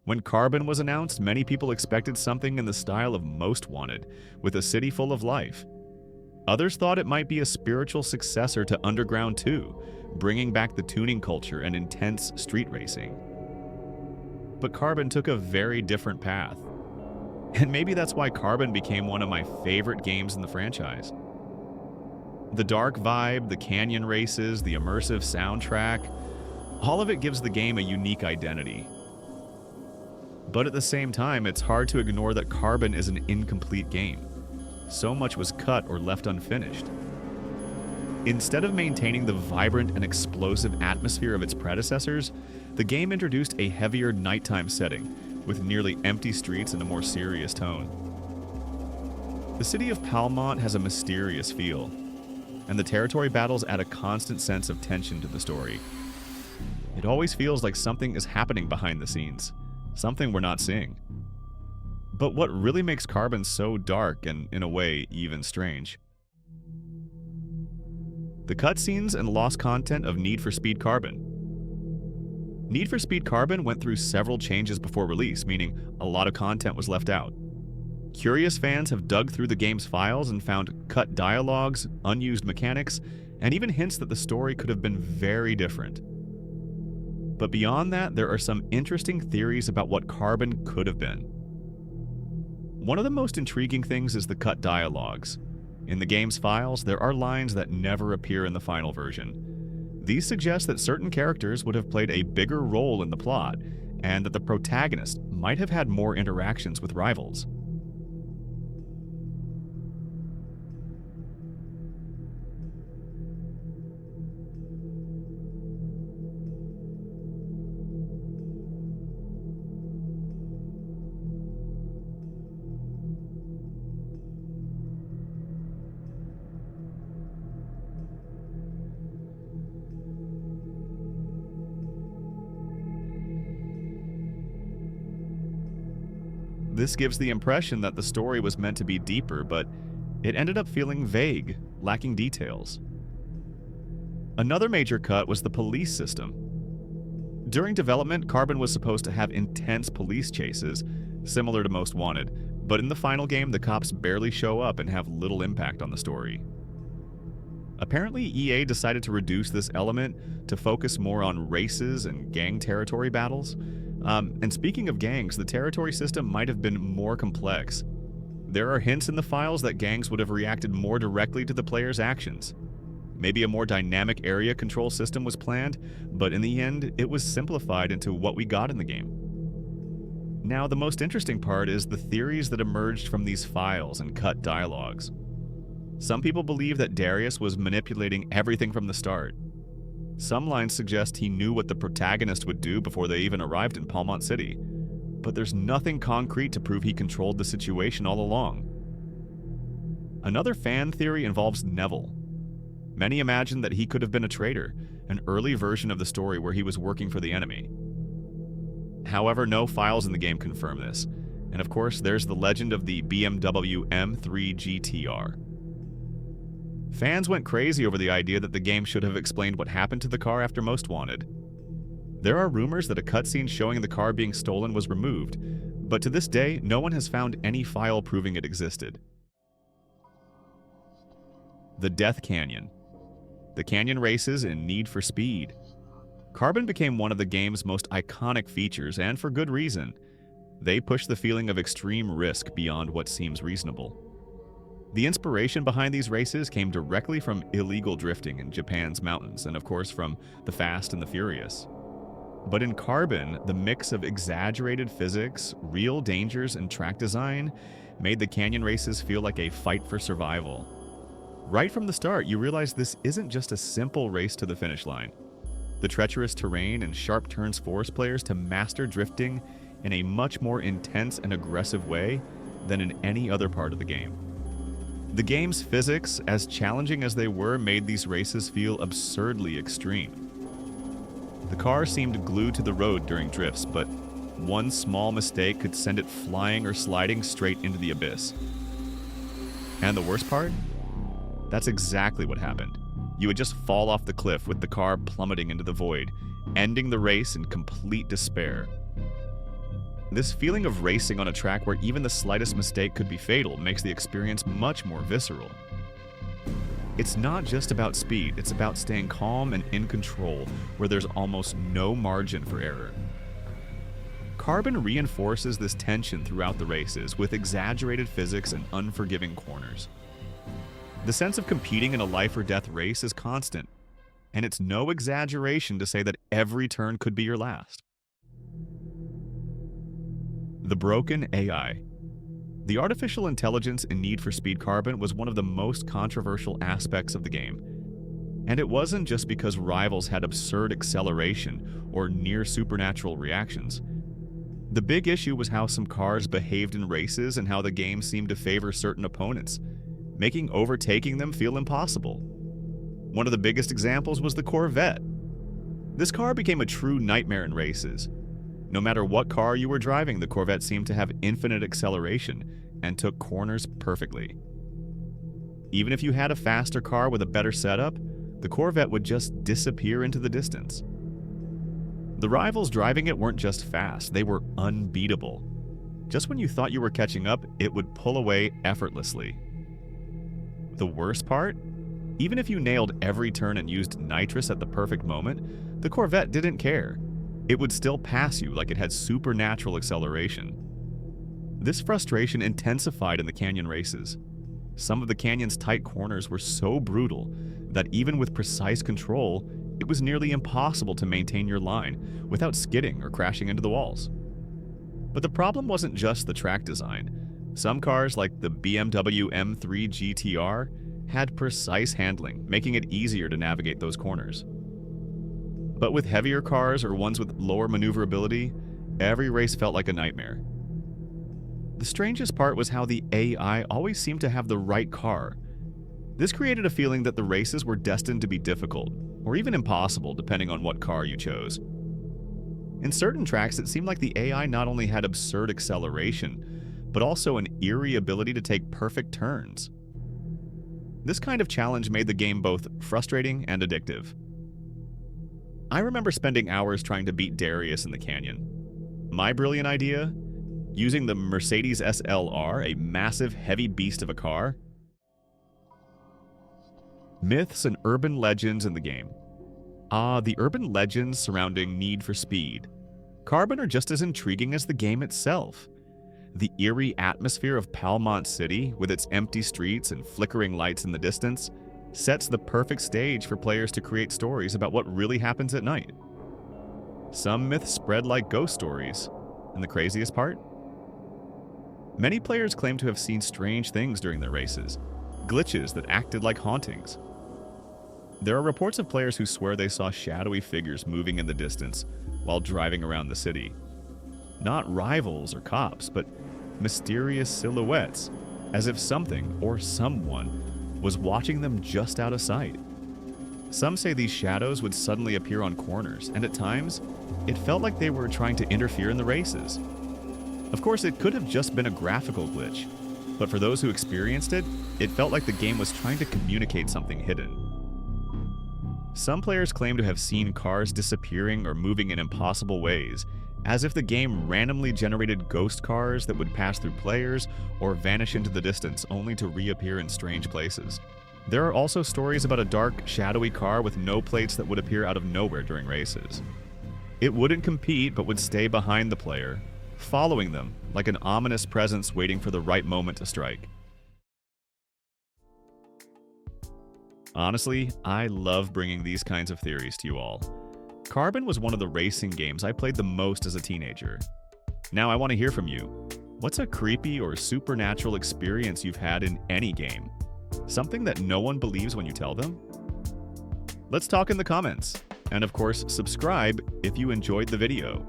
When Carbon was announced, many people expected something in the style of Most Wanted, with a city full of life. Others thought it might be a spiritual successor to Underground 2, bringing back the tuning culture and intense street racing. But Carbon took a very different path. And maybe that's why Carbon became one of my favorite games in the franchise. The dark vibe, the canyon races, the immersive soundtrack, all of it gives the game a unique identity. But at the same time, it's hard to ignore that Carbon is an incomplete game. So much was cut or left unfinished. Instead of maintaining the vibrant and explosive atmosphere of its predecessors, the game introduced a heavier nighttime setting, with nearly empty streets and a more serious tone. The city of Palmont has a mysterious feel, and the territory battles add a constant sense of tension to the story. It always feels like something is happening behind the scenes, something we're not seeing. But what really makes Carbon so dark and, in a way, even strange? The cutscenes and lost content of Need for Speed Carbon. Need for Speed Carbon went through several changes before release, meaning a lot of content was left out. Curious fans have dug through the game's files and found cut dialogues, unused mechanics, and even hints that the story could have been very different. But beyond that, there are some interesting theories about what Carbon could have been. One of the most intriguing things is the cut dialogues. In the game's files, there are lines that never appear in the final version. These suggest that certain characters would have played a bigger role in the plot, and that the protagonist might have had more interactions with rivals. This gives the impression that the story was meant to be deeper, but it ended up feeling vague, lacking details. Another major cut was the police system. During development, Carbon was supposed to have intense police chases, similar to Most Wanted, but in the final game, the cops barely show up and have little impact on the story. Apparently, EA decided to reduce this element to focus more on races and gang territory battles. And speaking of gangs, the territory system might have been more complex. There are hints in the files that gangs would have reacted more directly to the player's actions. Maybe a more dynamic area control system was planned, but in the end, it was simplified into what we got in the game. Now, the most interesting part is the theories that emerged from these files and cut dialogues. Some people believe that Darius was manipulating everything from the start. Some lines suggest he knew what the protagonist would do before they even arrived in Palmont City, but there's nothing concrete to prove he controlled the situation all along. Another fan theory involves Neville. Many imagine that he could have been a traitor, an early version of the story where he was working for the enemy. However, no files in the game confirm this, and of course there's the legend of the BMW M3 GTR. Fans went crazy over the idea that the game should have explained what happened to the car after Most Wanted. There are rumors that a cutscene showing the car being stolen was removed, but to this day, no one has found any file proving it existed. The Death Canyon. The canyon races in Need for Speed. Carbon became one of the game's most iconic features, and for good reason. They push the feeling of extreme risk beyond what seems reasonable. The inspiration behind these races came directly from illegal drifting in Japan's mountains, and of course from The Fast and the Furious. But in Carbon, the mix of exaggerated physics, real dangers, and track design made the canyon races feel like a fight for survival. Right from the start, you realize this isn't just a simple race to the finish line. The treacherous terrain and sharp turns force players to master drifting in a much more intense and aggressive way than in any other part of the game. The game's physics, as challenging as they were, made these races feel absurdly extreme. The car seemed glued to the road during drifts, but one small mistake could send it flying or sliding straight into the abyss. And the worst part? That's exactly what happened. You would just fall off the cliff with the car plummeting into the void, ending the race in complete despair. This feeling of racing on a track where even the slightest mistake could be fatal makes the experience much more visceral. It's not just about speed, it's about staying calm and in control, where there's almost no margin for error. Carbon reinforces this tension throughout the races with exaggerated physics and unforgiving corners. The sense of competing in a life or death race is constant, and it's no exaggeration to say that every turn could be your last. The broken AI. The artificial intelligence in Need for Speed Carbon was one of the most controversial aspects of the game. And it wasn't just because rivals had absurd acceleration or near supernatural reactions. The big issue was how some cars behaved in races and how the game seemed to favor certain opponents, making overtaking them feel impossible. One of the biggest examples was the Corvette. This car became a true nightmare in races. No matter what car you were driving, the Corvette seemed to have infinite acceleration and took corners perfectly. Even if you had a faster car with a better setup, the Corvette would just disappear into the distance. The rivals driving it weren't just fast, they were unbeatable. Just when you thought you were catching up, it would pull away effortlessly. The worst part? Even if you nailed every turn and used nitrous at the perfect moment, the Corvette didn't care. It would still pass you like it had supernatural acceleration. This frustration intensified in the canyon races. Some of the canyon's tight corners were so brutal that even with precise control, it was nearly impossible to maintain your line without skidding or crashing into the walls. But the problem wasn't just the track design. Some cars, like the BMW M3 GTR, had precise handling, making it easier to navigate those corners. But with heavier cars or ones with lower maneuverability, every race felt like a nightmare. The strangest part was how the AI always seemed to have the right car. This created a feeling that the races were destined to be difficult, or even impossible depending on what car you chose. In certain tracks, it seemed like the AI not only had absurd acceleration, but also an eerie ability to take perfect turns. This kind of challenge made the game both frustrating and addictive. I remember spending hours trying to beat Darius in the canyon. My brilliant idea? Using the Mercedes SLR, a massive, heavy beast of a car. Myths and urban legends in the game. The urban legends surrounding Need for Speed Carbon are just as intriguing as the game itself. The eerie atmosphere of Palmont City, with its empty streets and flickering lights in the distance, sets the perfect stage for players to create stories about what really happens at night. Some myths spread like ghost stories, and the craziest part? Many players claim to have seen strange things during their races, glitches that acted like hauntings. There are reports of players who swear they saw shadowy figures moving in the distance while driving around the city. Not rivals or cops, but mysterious silhouettes, as if something or someone was watching them just out of sight. Some say these shadows would suddenly appear on corners, and at times, it felt like they were trying to interfere in the races. Of course, it could have just been a graphical glitch, but for those who experienced it, it felt like the game was trying to communicate something hidden. Some players claim to have seen cars disappearing or moving in impossible ways, as if the game randomly generated ghost cars that would pass through players or vanish into the distance only to reappear in strange places. There are also stories about a dark, shadowy car with no plates that would appear out of nowhere during races. It wouldn't compete but would stay behind the player, following them like an ominous presence waiting for the right moment to strike. Honestly, I love bringing these kinds of theories to you all. Carbon was one of the racing games I played the most as a teenager. Now I want to hear from you. What's a creepy or supernatural experience you've had in any game? Something that no one believes when you tell them? Let's talk in the comments. And of course, subscribe if you enjoyed the video.